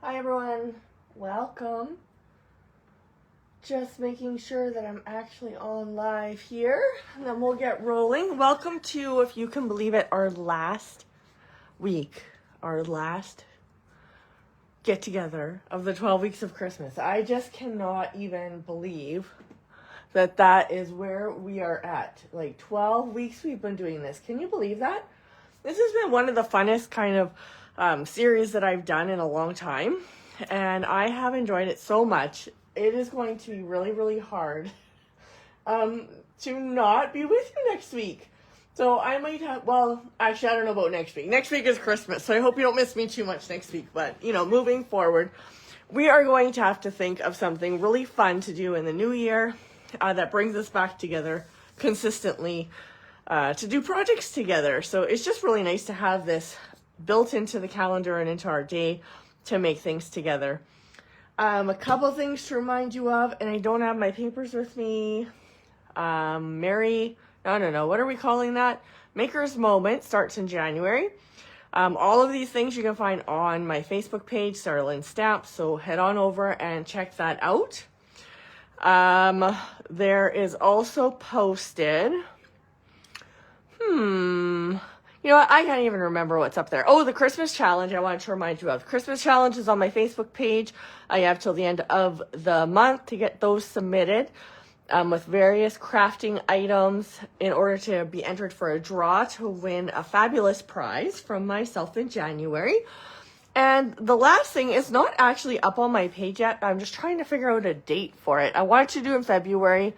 Hi everyone, welcome. Just making sure that I'm actually on live here, and then we'll get rolling. Welcome to, if you can believe it, our last week, our last get together of the 12 weeks of Christmas. I just cannot even believe that that is where we are at. Like 12 weeks we've been doing this. Can you believe that? This has been one of the funnest kind of series that I've done in a long time, and I have enjoyed it so much. It is going to be really, really hard to not be with you next week. So I might have, well, actually, I don't know about next week. Next week is Christmas, so I hope you don't miss me too much next week. But, you know, moving forward, we are going to have to think of something really fun to do in the new year that brings us back together consistently to do projects together. So it's just really nice to have this built into the calendar and into our day to make things together. A couple things to remind you of, and I don't have my papers with me. What are we calling that? Maker's Moment starts in January. All of these things you can find on my Facebook page, Saralynstamps, so head on over and check that out. There is also posted, you know what? I can't even remember what's up there. Oh, the Christmas challenge I wanted to remind you of. The Christmas challenge is on my Facebook page. I have till the end of the month to get those submitted with various crafting items in order to be entered for a draw to win a fabulous prize from myself in January. And the last thing is not actually up on my page yet. I'm just trying to figure out a date for it. I wanted to do in February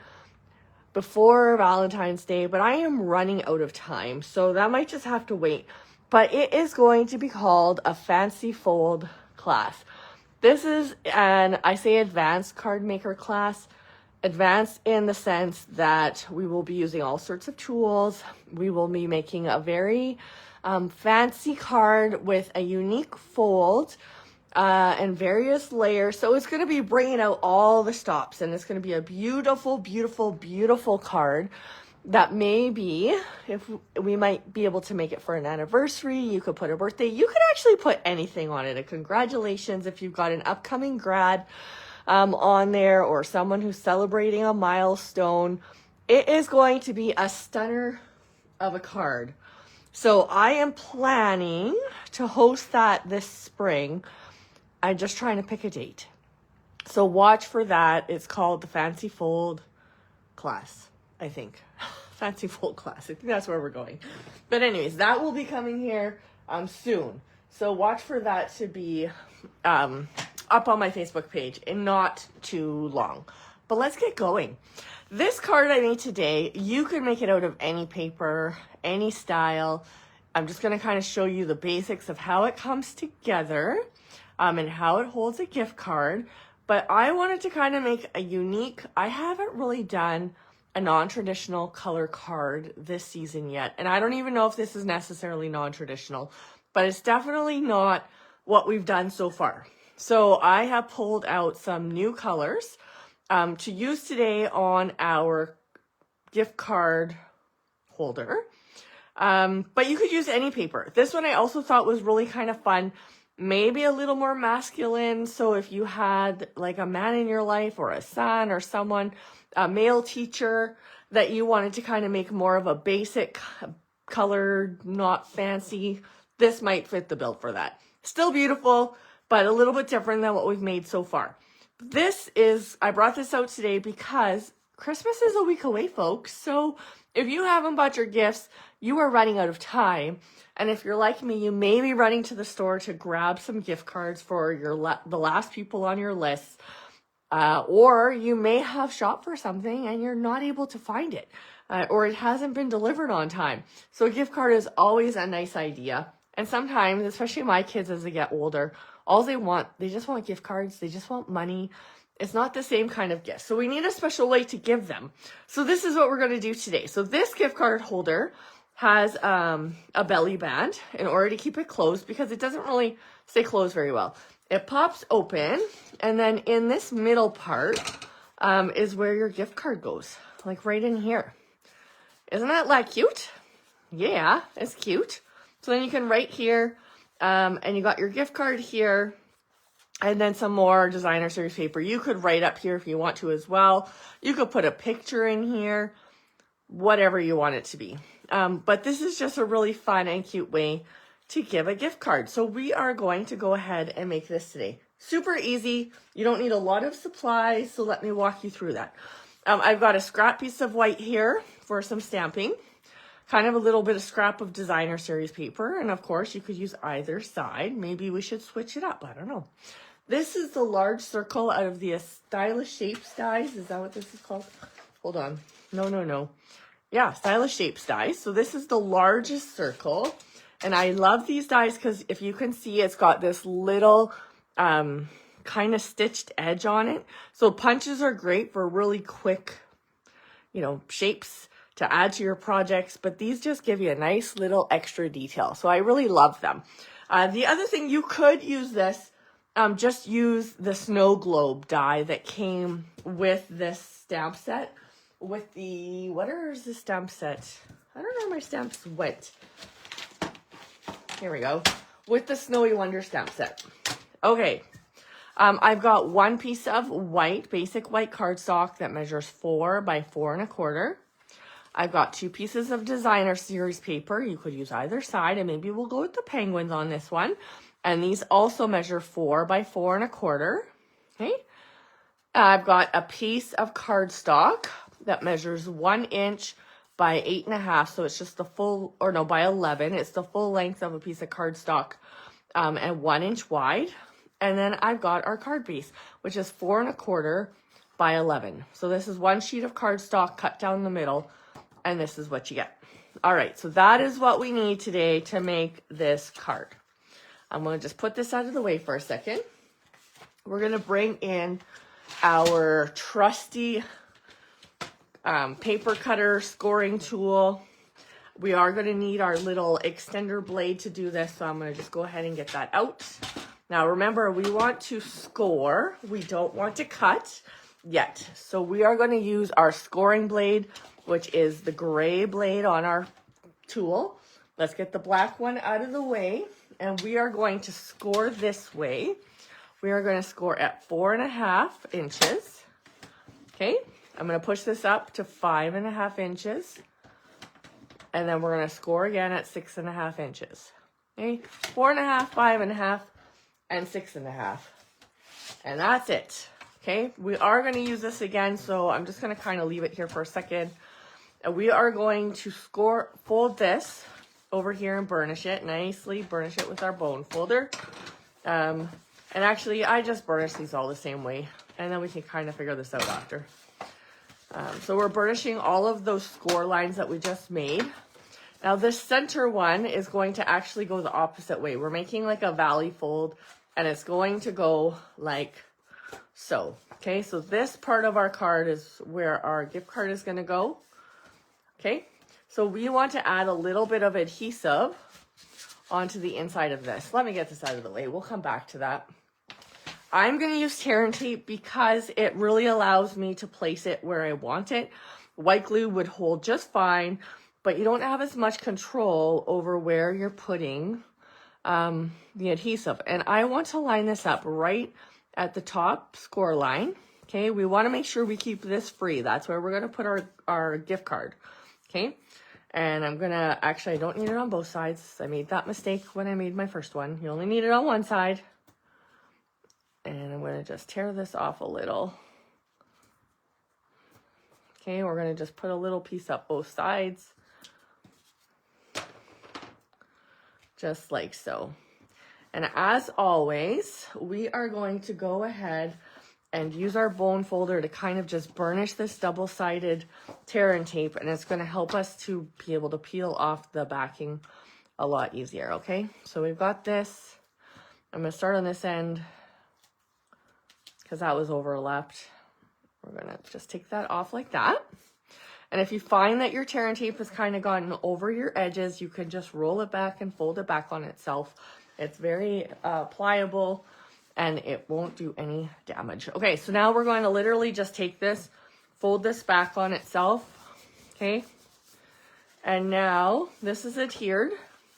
before Valentine's Day, but I am running out of time, so that might just have to wait. But it is going to be called a fancy fold class. This is I say advanced card maker class. Advanced in the sense that we will be using all sorts of tools. We will be making a very fancy card with a unique fold and various layers. So it's going to be bringing out all the stops, and it's going to be a beautiful, beautiful, beautiful card that maybe if we might be able to make it for an anniversary. You could put a birthday. You could actually put anything on it. A congratulations if you've got an upcoming grad on there, or someone who's celebrating a milestone. It is going to be a stunner of a card. So I am planning to host that this spring. I'm just trying to pick a date. So watch for that. It's called the Fancy Fold class, I think. Fancy Fold class. I think that's where we're going. But anyways, that will be coming here soon. So watch for that to be up on my Facebook page in not too long. But let's get going. This card I made today, you can make it out of any paper, any style. I'm just going to kind of show you the basics of how it comes together and how it holds a gift card. But I wanted to kind of make a unique, I haven't really done a non-traditional color card this season yet. And I don't even know if this is necessarily non-traditional, but it's definitely not what we've done so far. So I have pulled out some new colors to use today on our gift card holder. But you could use any paper. This one I also thought was really kind of fun, maybe a little more masculine. So if you had like a man in your life or a son or someone, a male teacher that you wanted to kind of make more of a basic color, not fancy, this might fit the bill for that. Still beautiful, but a little bit different than what we've made so far. I brought this out today because Christmas is a week away, folks. So if you haven't bought your gifts, you are running out of time. And if you're like me, you may be running to the store to grab some gift cards for the last people on your list. Or you may have shopped for something and you're not able to find it. Or it hasn't been delivered on time. So a gift card is always a nice idea. And sometimes, especially my kids as they get older, they just want gift cards. They just want money. It's not the same kind of gift. So we need a special way to give them. So this is what we're going to do today. So this gift card holder has a belly band in order to keep it closed because it doesn't really stay closed very well. It pops open, and then in this middle part is where your gift card goes, like right in here. Isn't that like cute? Yeah, it's cute. So then you can write here, and you got your gift card here. And then some more designer series paper. You could write up here if you want to as well. You could put a picture in here, whatever you want it to be. But this is just a really fun and cute way to give a gift card. So we are going to go ahead and make this today. Super easy. You don't need a lot of supplies. So let me walk you through that. I've got a scrap piece of white here for some stamping. Kind of a little bit of scrap of designer series paper. And of course you could use either side. Maybe we should switch it up. I don't know. This is the large circle out of the Stylish Shapes dies. Is that what this is called? Hold on. No. Yeah, Stylish Shapes dies. So this is the largest circle. And I love these dies because if you can see, it's got this little kind of stitched edge on it. So punches are great for really quick, shapes to add to your projects. But these just give you a nice little extra detail. So I really love them. The other thing, you could use this. Just use the snow globe die that came with this stamp set. With the, where is the stamp set? I don't know where my stamps went. Here we go. With the Snowy Wonder stamp set. Okay. I've got one piece of white, basic white cardstock that measures 4 by 4 1/4. I've got 2 pieces of designer series paper. You could use either side, and maybe we'll go with the penguins on this one. And these also measure 4 by 4 1/4. Okay. I've got a piece of cardstock that measures 1 inch by 8 1/2. So it's just the full, or no, by 11. It's the full length of a piece of cardstock and 1 inch wide. And then I've got our card base, which is 4 1/4 by 11. So this is one sheet of cardstock cut down the middle, and this is what you get. All right, so that is what we need today to make this card. I'm going to just put this out of the way for a second. We're going to bring in our trusty paper cutter scoring tool. We are going to need our little extender blade to do this, so I'm going to just go ahead and get that out. Now remember, we want to score. We don't want to cut yet. So we are going to use our scoring blade, which is the gray blade on our tool. Let's get the black one out of the way. And we are going to score this way. We are going to score at 4 1/2 inches. Okay. I'm going to push this up to 5 1/2 inches. And then we're going to score again at 6 1/2 inches. Okay. 4 1/2, 5 1/2, and 6 1/2. And that's it. Okay. We are going to use this again. So I'm just going to kind of leave it here for a second. And we are going to fold this over here and burnish it nicely. Burnish it with our bone folder. And actually, I just burnish these all the same way. And then we can kind of figure this out after. So we're burnishing all of those score lines that we just made. Now this center one is going to actually go the opposite way. We're making like a valley fold, and it's going to go like so. Okay, so this part of our card is where our gift card is going to go. Okay, so we want to add a little bit of adhesive onto the inside of this. Let me get this out of the way. We'll come back to that. I'm going to use tear and tape because it really allows me to place it where I want it. White glue would hold just fine, but you don't have as much control over where you're putting the adhesive. And I want to line this up right at the top score line. Okay, we want to make sure we keep this free. That's where we're going to put our gift card. Okay, and I'm going to, actually, I don't need it on both sides. I made that mistake when I made my first one. You only need it on one side. And I'm going to just tear this off a little. Okay, we're going to just put a little piece up both sides. Just like so. And as always, we are going to go ahead and use our bone folder to kind of just burnish this double-sided tear and tape. And it's going to help us to be able to peel off the backing a lot easier, okay? So we've got this. I'm going to start on this end, because that was overlapped. We're going to just take that off like that. And if you find that your tear and tape has kind of gotten over your edges, you can just roll it back and fold it back on itself. It's very pliable and it won't do any damage. Okay, so now we're going to literally just take this, fold this back on itself. Okay. And now this is adhered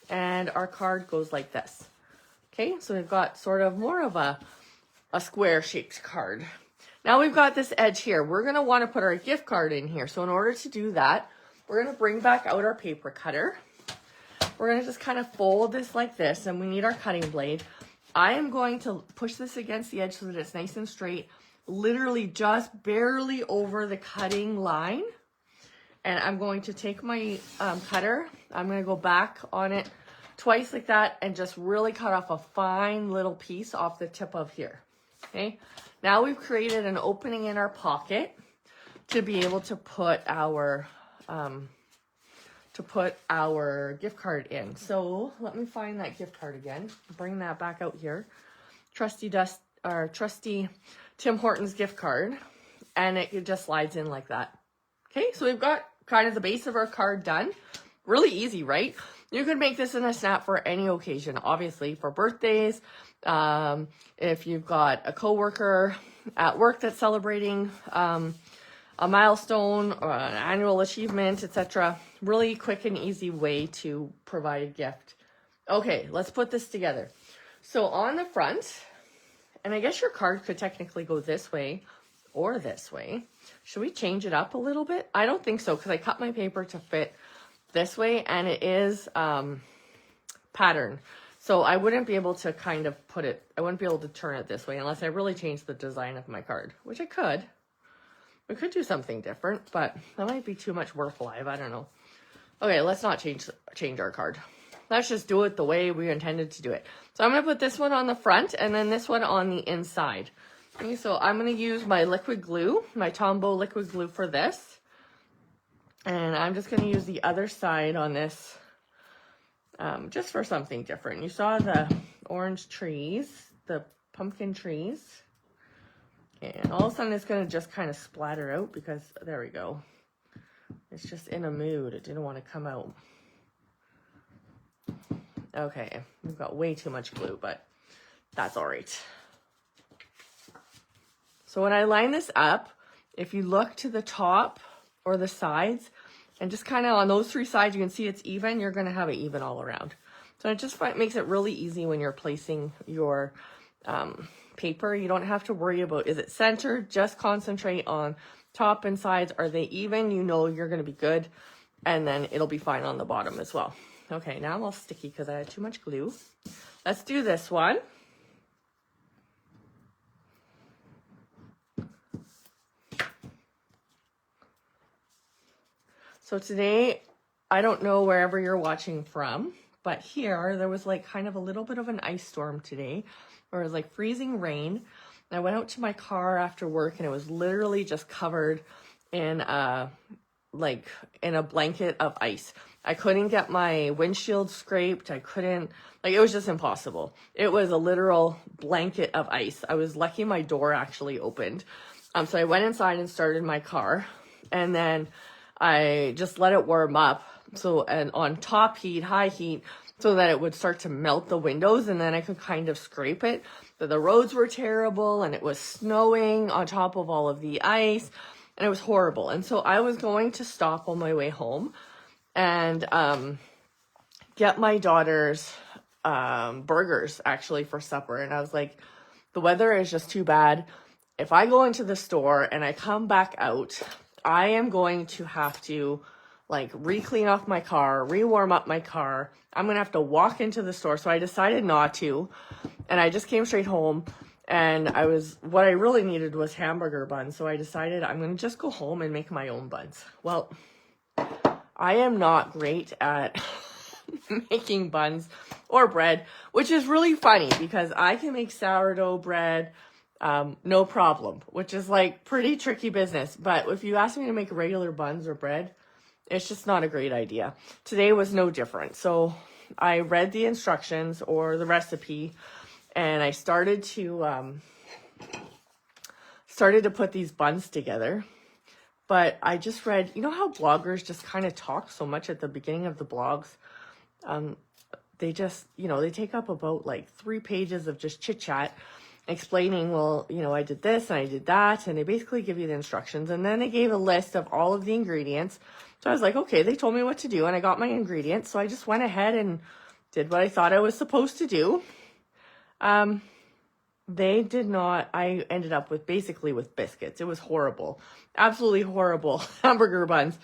and our card goes like this. Okay, so we've got sort of more of a a square shaped card. Now we've got this edge here. We're going to want to put our gift card in here. So in order to do that, we're going to bring back out our paper cutter. We're going to just kind of fold this like this, and we need our cutting blade. I am going to push this against the edge so that it's nice and straight, literally just barely over the cutting line. And I'm going to take my cutter. I'm going to go back on it twice like that and just really cut off a fine little piece off the tip of here. Okay. Now we've created an opening in our pocket to be able to put our gift card in. So let me find that gift card again. Bring that back out here. Trusty Tim Hortons gift card, and it just slides in like that. Okay, so we've got kind of the base of our card done. Really easy, right? You could make this in a snap for any occasion, obviously for birthdays. If you've got a coworker at work that's celebrating a milestone or an annual achievement, etc. Really quick and easy way to provide a gift. Okay, let's put this together. So on the front, and I guess your card could technically go this way or this way. Should we change it up a little bit? I don't think so, because I cut my paper to fit this way, and it is pattern. So I wouldn't be able to kind of I wouldn't be able to turn it this way unless I really changed the design of my card, which I could. We could do something different, but that might be too much work live. I don't know. Okay, let's not change our card. Let's just do it the way we intended to do it. So I'm going to put this one on the front and then this one on the inside. Okay, so I'm going to use my liquid glue, my Tombow liquid glue for this. And I'm just going to use the other side on this just for something different. You saw the orange trees, the pumpkin trees. And all of a sudden it's going to just kind of splatter out because, there we go. It's just in a mood. It didn't want to come out. Okay, we've got way too much glue, but that's all right. So when I line this up, if you look to the top or the sides, and just kind of on those three sides, you can see it's even, you're going to have it even all around. So it just makes it really easy when you're placing your paper. You don't have to worry about, is it centered? Just concentrate on top and sides. Are they even? You know you're going to be good. And then it'll be fine on the bottom as well. Okay, now I'm all sticky because I had too much glue. Let's do this one. So today, I don't know wherever you're watching from, but here there was like kind of a little bit of an ice storm today, where it was like freezing rain. And I went out to my car after work and it was literally just covered in a blanket of ice. I couldn't get my windshield scraped. I couldn't, it was just impossible. It was a literal blanket of ice. I was lucky my door actually opened. So I went inside and started my car, and then I just let it warm up. So, and on top heat, high heat, so that it would start to melt the windows, and then I could kind of scrape it. But the roads were terrible, and it was snowing on top of all of the ice, and it was horrible. And so I was going to stop on my way home and get my daughter's burgers actually for supper. And I was like, the weather is just too bad. If I go into the store and I come back out, I am going to have to re-clean off my car, re-warm up my car. I'm going to have to walk into the store. So I decided not to. And I just came straight home, and what I really needed was hamburger buns. So I decided I'm going to just go home and make my own buns. Well, I am not great at making buns or bread, which is really funny because I can make sourdough bread, no problem, which is pretty tricky business. But if you ask me to make regular buns or bread, it's just not a great idea. Today was no different. So I read the instructions or the recipe, and I started to put these buns together. But I just read, you know how bloggers just kind of talk so much at the beginning of the blogs? They just, they take up about 3 pages of just chit chat explaining, well, I did this and I did that. And they basically give you the instructions. And then they gave a list of all of the ingredients. So I was like, okay, they told me what to do, and I got my ingredients. So I just went ahead and did what I thought I was supposed to do. they did not, I ended up with basically with biscuits. It was horrible, absolutely horrible hamburger buns.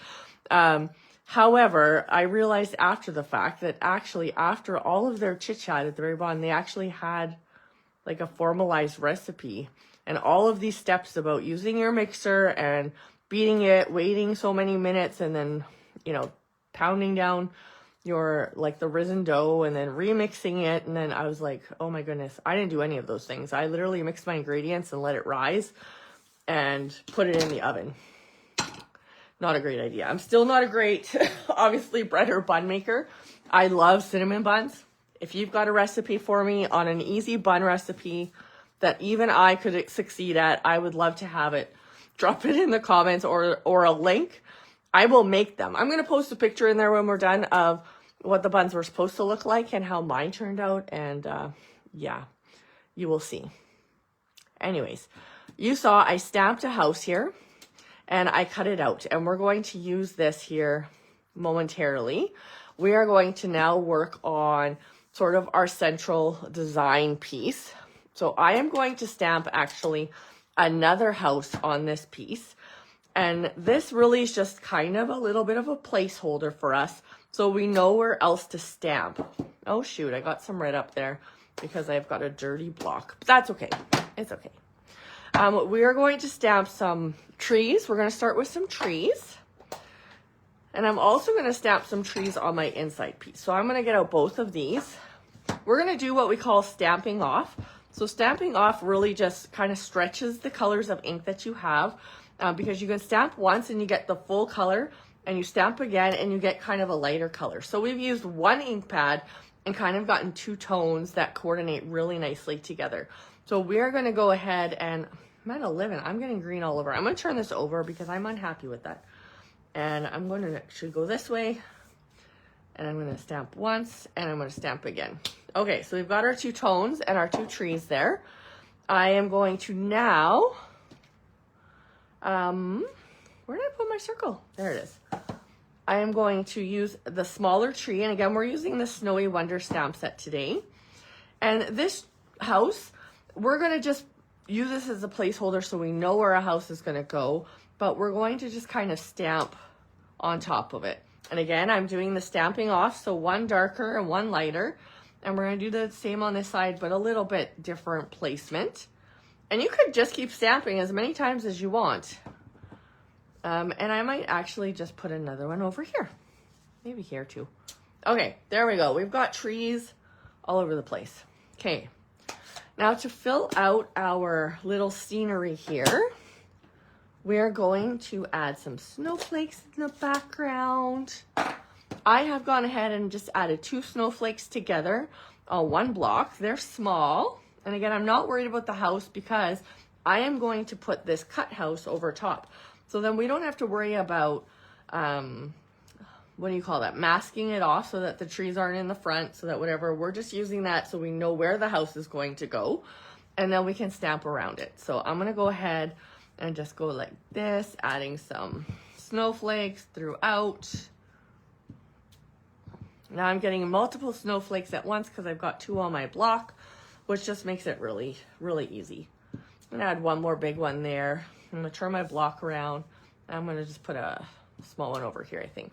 However, I realized after the fact that actually after all of their chit chat at the very bottom, they actually had like a formalized recipe and all of these steps about using your mixer and beating it, waiting so many minutes, and then, you know, pounding down your, like the risen dough and then remixing it. And then I was like, oh my goodness, I didn't do any of those things. I literally mixed my ingredients and let it rise and put it in the oven. Not a great idea. I'm still not a great, obviously, bread or bun maker. I love cinnamon buns. If you've got a recipe for me on an easy bun recipe that even I could succeed at, I would love to have it. Drop it in the comments or a link. I will make them. I'm going to post a picture in there when we're done of what the buns were supposed to look like and how mine turned out. And yeah, you will see. Anyways, you saw I stamped a house here and I cut it out. And we're going to use this here momentarily. We are going to now work on sort of our central design piece. So I am going to stamp actually another house on this piece. And this really is just kind of a little bit of a placeholder for us, so we know where else to stamp. Oh shoot, I got some red up there because I've got a dirty block. But that's okay. It's okay. We are going to stamp some trees. We're going to start with some trees. And I'm also going to stamp some trees on my inside piece. So I'm going to get out both of these. We're going to do what we call stamping off. So stamping off really just kind of stretches the colors of ink that you have, because you can stamp once and you get the full color, and you stamp again and you get kind of a lighter color. So we've used one ink pad and kind of gotten two tones that coordinate really nicely together. So we're going to go ahead and I'm at 11. I'm getting green all over. I'm going to turn this over because I'm unhappy with that. And I'm going to actually go this way, and I'm going to stamp once and I'm going to stamp again. Okay, so we've got our two tones and our two trees there. I am going to now, where did I put my circle? There it is. I am going to use the smaller tree. And again, we're using the Snowy Wonder stamp set today. And this house, we're going to just use this as a placeholder so we know where a house is going to go. But we're going to just kind of stamp on top of it. And again, I'm doing the stamping off. So one darker and one lighter. And we're going to do the same on this side, but a little bit different placement. And you could just keep stamping as many times as you want. And I might actually just put another one over here. Maybe here too. Okay, there we go. We've got trees all over the place. Okay, now to fill out our little scenery here, we're going to add some snowflakes in the background. I have gone ahead and just added two snowflakes together on one block. They're small. And again, I'm not worried about the house because I am going to put this cut house over top. So then we don't have to worry about, what do you call that? Masking it off so that the trees aren't in the front, so that whatever, we're just using that so we know where the house is going to go. And then we can stamp around it. So I'm going to go ahead and just go like this, adding some snowflakes throughout. Now I'm getting multiple snowflakes at once because I've got two on my block, which just makes it really, really easy. I'm gonna add one more big one there. I'm gonna turn my block around. I'm gonna just put a small one over here, I think.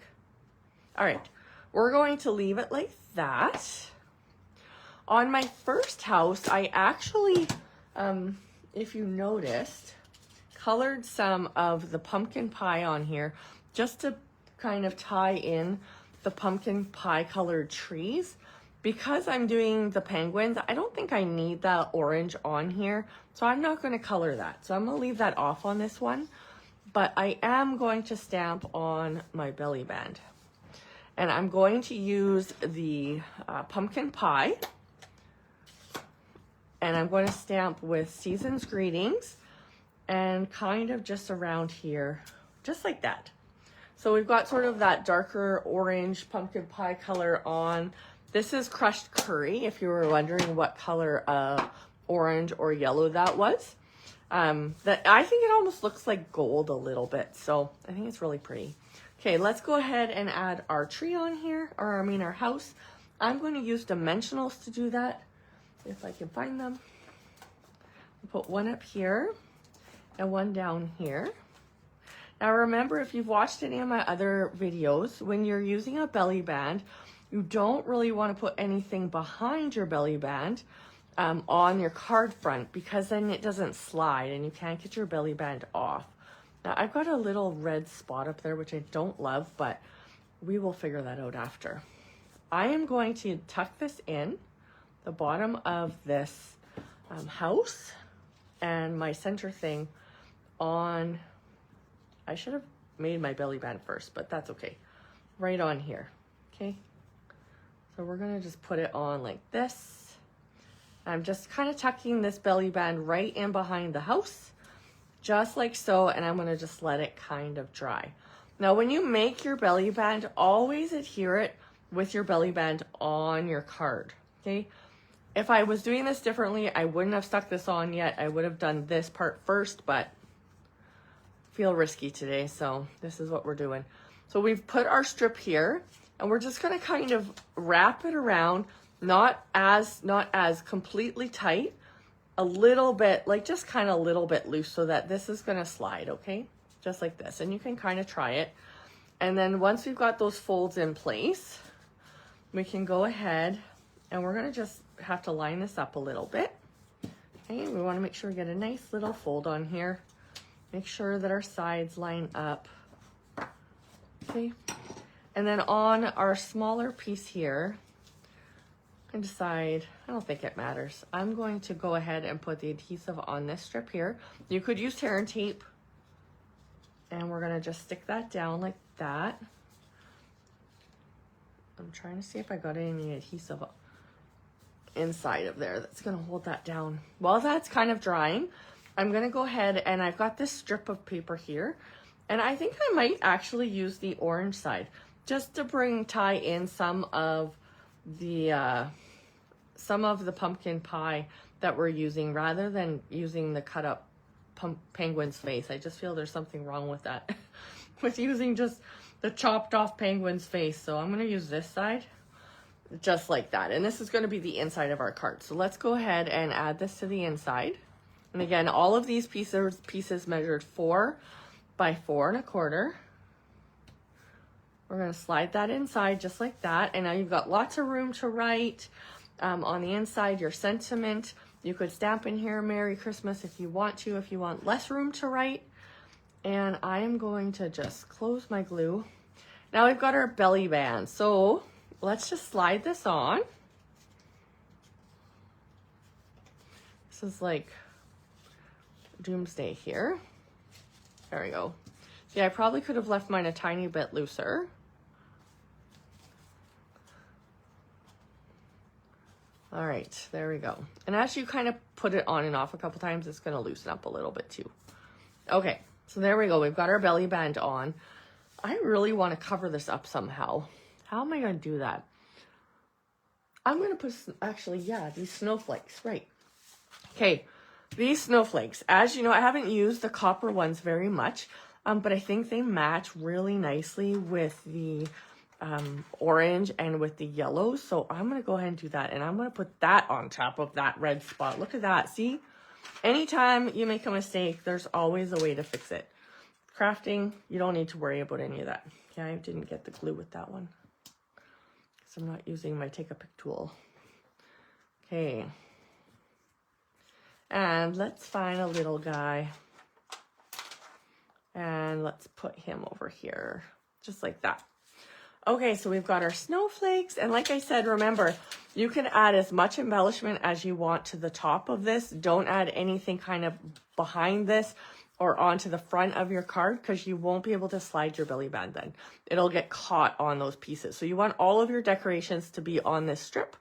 All right, we're going to leave it like that. On my first house, I actually, if you noticed, colored some of the pumpkin pie on here just to kind of tie in the pumpkin pie colored trees. Because I'm doing the penguins, I don't think I need that orange on here, so I'm not going to color that. So I'm going to leave that off on this one, but I am going to stamp on my belly band. And I'm going to use the pumpkin pie, and I'm going to stamp with Season's Greetings and kind of just around here, just like that. So we've got sort of that darker orange pumpkin pie color on. This is crushed curry, if you were wondering what color of orange or yellow that was. That I think it almost looks like gold a little bit, so I think it's really pretty. Okay, let's go ahead and add our tree on here, or I mean our house. I'm going to use dimensionals to do that, if I can find them. put one up here and one down here. Now remember, if you've watched any of my other videos, when you're using a belly band, you don't really want to put anything behind your belly band on your card front, because then it doesn't slide and you can't get your belly band off. Now I've got a little red spot up there, which I don't love, but we will figure that out after. I am going to tuck this in the bottom of this house and my center thing on, I should have made my belly band first, but that's okay. Right on here, okay? So we're gonna just put it on like this. I'm just kind of tucking this belly band right in behind the house, just like so, and I'm gonna just let it kind of dry. Now, when you make your belly band, always adhere it with your belly band on your card, okay? If I was doing this differently, I wouldn't have stuck this on yet. I would have done this part first, but feel risky today, so this is what we're doing. So we've put our strip here, and we're just gonna kind of wrap it around, not as completely tight, a little bit, like just kind of a little bit loose, so that this is gonna slide, okay? Just like this, and you can kind of try it. And then once we've got those folds in place, we can go ahead and we're gonna just have to line this up a little bit. Okay, we wanna make sure we get a nice little fold on here. Make sure that our sides line up, okay? And then on our smaller piece here, I decide, I don't think it matters. I'm going to go ahead and put the adhesive on this strip here. You could use tear and tape, and we're gonna just stick that down like that. I'm trying to see if I got any adhesive inside of there that's gonna hold that down. While that's kind of drying, I'm gonna go ahead, and I've got this strip of paper here, and I think I might actually use the orange side just to tie in some of the pumpkin pie that we're using, rather than using the cut up penguin's face. I just feel there's something wrong with that, with using just the chopped off penguin's face. So I'm gonna use this side just like that, and this is going to be the inside of our card. So let's go ahead and add this to the inside. And again, all of these pieces measured 4 by 4 1/4. We're going to slide that inside just like that. And now you've got lots of room to write on the inside your sentiment. You could stamp in here Merry Christmas if you want to, if you want less room to write. And I am going to just close my glue. Now we've got our belly band. So let's just slide this on. This is like doomsday here. There we go. See, I probably could have left mine a tiny bit looser. All right, there we go. And as you kind of put it on and off a couple times, it's going to loosen up a little bit too. Okay, so there we go. We've got our belly band on. I really want to cover this up somehow. How am I going to do that? I'm going to put, actually, yeah, these snowflakes, right. Okay, these snowflakes, as you know, I haven't used the copper ones very much, but I think they match really nicely with the orange and with the yellow. So I'm going to go ahead and do that, and I'm going to put that on top of that red spot. Look at that. See, anytime you make a mistake, there's always a way to fix it. Crafting, you don't need to worry about any of that. Yeah, I didn't get the glue with that one, because I'm not using my take-a-pick tool. Okay. And let's find a little guy. And let's put him over here, just like that. Okay, so we've got our snowflakes. And like I said, remember, you can add as much embellishment as you want to the top of this. Don't add anything kind of behind this or onto the front of your card, because you won't be able to slide your belly band then. It'll get caught on those pieces. So you want all of your decorations to be on this strip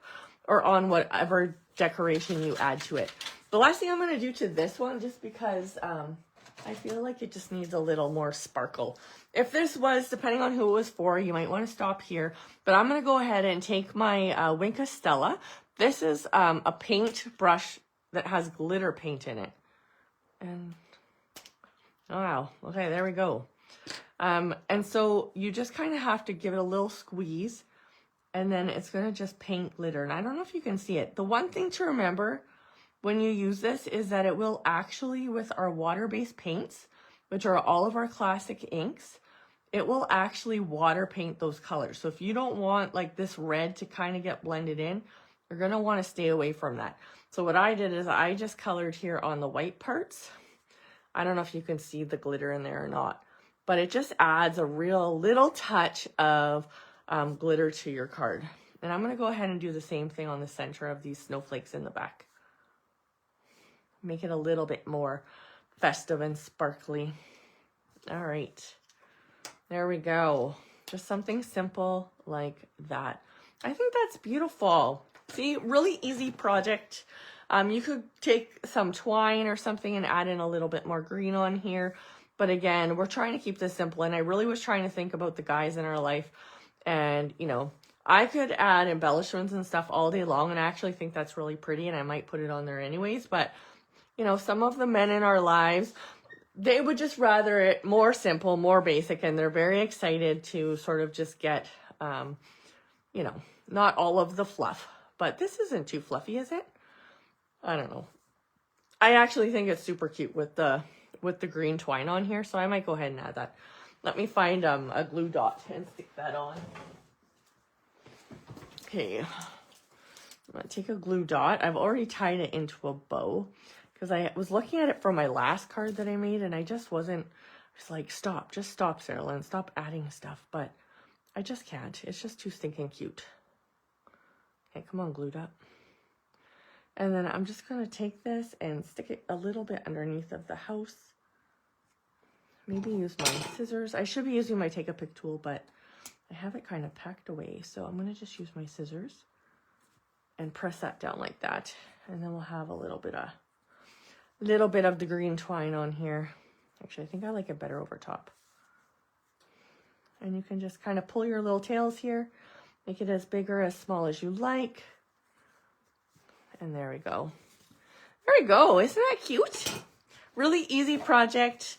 or on whatever decoration you add to it. The last thing I'm going to do to this one, just because I feel like it just needs a little more sparkle. If this was, depending on who it was for, you might want to stop here. But I'm going to go ahead and take my Wink Stella. This is a paint brush that has glitter paint in it. And, oh wow, okay, there we go. And so you just kind of have to give it a little squeeze, and then it's going to just paint glitter. And I don't know if you can see it. The one thing to remember when you use this is that it will actually, with our water-based paints, which are all of our classic inks, it will actually water paint those colors. So if you don't want like this red to kind of get blended in, you're going to want to stay away from that. So what I did is I just colored here on the white parts. I don't know if you can see the glitter in there or not, but it just adds a real little touch of glitter to your card. And I'm going to go ahead and do the same thing on the center of these snowflakes in the back. Make it a little bit more festive and sparkly. All right. There we go. Just something simple like that. I think that's beautiful. See, really easy project. You could take some twine or something and add in a little bit more green on here. But again, we're trying to keep this simple. And I really was trying to think about the guys in our life. And, you know, I could add embellishments and stuff all day long. And I actually think that's really pretty. And I might put it on there anyways. But, you know, some of the men in our lives, they would just rather it more simple, more basic, and they're very excited to sort of just get, you know, not all of the fluff. But this isn't too fluffy, is it? I don't know. I actually think it's super cute with the green twine on here, so I might go ahead and add that. Let me find a glue dot and stick that on. Okay, I'm gonna take a glue dot. I've already tied it into a bow, because I was looking at it for my last card that I made, and I just wasn't, I was like, stop, just stop, Sarah Lynn, stop adding stuff, but I just can't. It's just too stinking cute. Okay, come on, glued up. And then I'm just going to take this and stick it a little bit underneath of the house. Maybe use my scissors. I should be using my Take-A-Pick tool, but I have it kind of packed away, so I'm going to just use my scissors and press that down like that. And then we'll have a little bit of the green twine on here. Actually, I think I like it better over top. And you can just kind of pull your little tails here, make it as big or as small as you like. And there we go. There we go. Isn't that cute? Really easy project.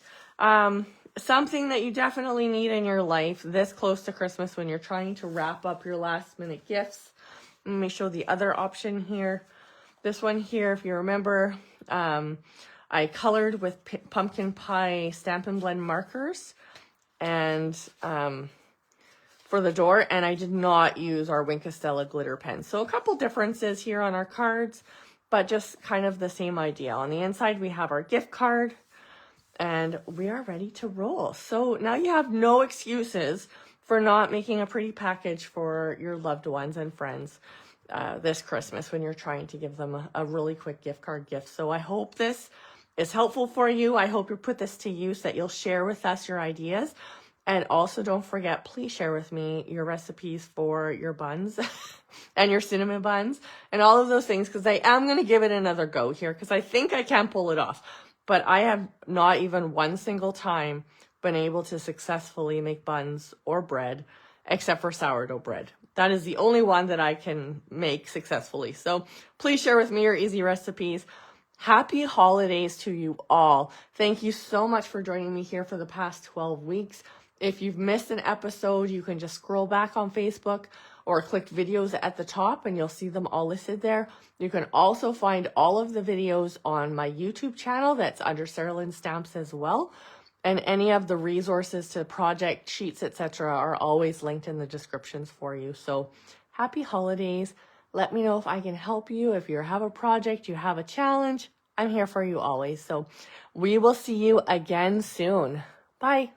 Something that you definitely need in your life this close to Christmas when you're trying to wrap up your last minute gifts. Let me show the other option here. This one here, if you remember, I colored with pumpkin pie Stampin' Blend markers and for the door, and I did not use our Wink Estella glitter pen. So a couple differences here on our cards, but just kind of the same idea. On the inside, we have our gift card, and we are ready to roll. So now you have no excuses for not making a pretty package for your loved ones and friends this Christmas when you're trying to give them a really quick gift card gift. So I hope this is helpful for you. I hope you put this to use, that you'll share with us your ideas. And also don't forget, please share with me your recipes for your buns and your cinnamon buns and all of those things, because I am going to give it another go here because I think I can pull it off. But I have not even one single time been able to successfully make buns or bread except for sourdough bread. That is the only one that I can make successfully. So please share with me your easy recipes. Happy holidays to you all. Thank you so much for joining me here for the past 12 weeks. If you've missed an episode, you can just scroll back on Facebook or click videos at the top and you'll see them all listed there. You can also find all of the videos on my YouTube channel that's under saralynstamps as well. And any of the resources to project sheets, etc. are always linked in the descriptions for you. So happy holidays. Let me know if I can help you. If you have a project, you have a challenge, I'm here for you always. So we will see you again soon. Bye.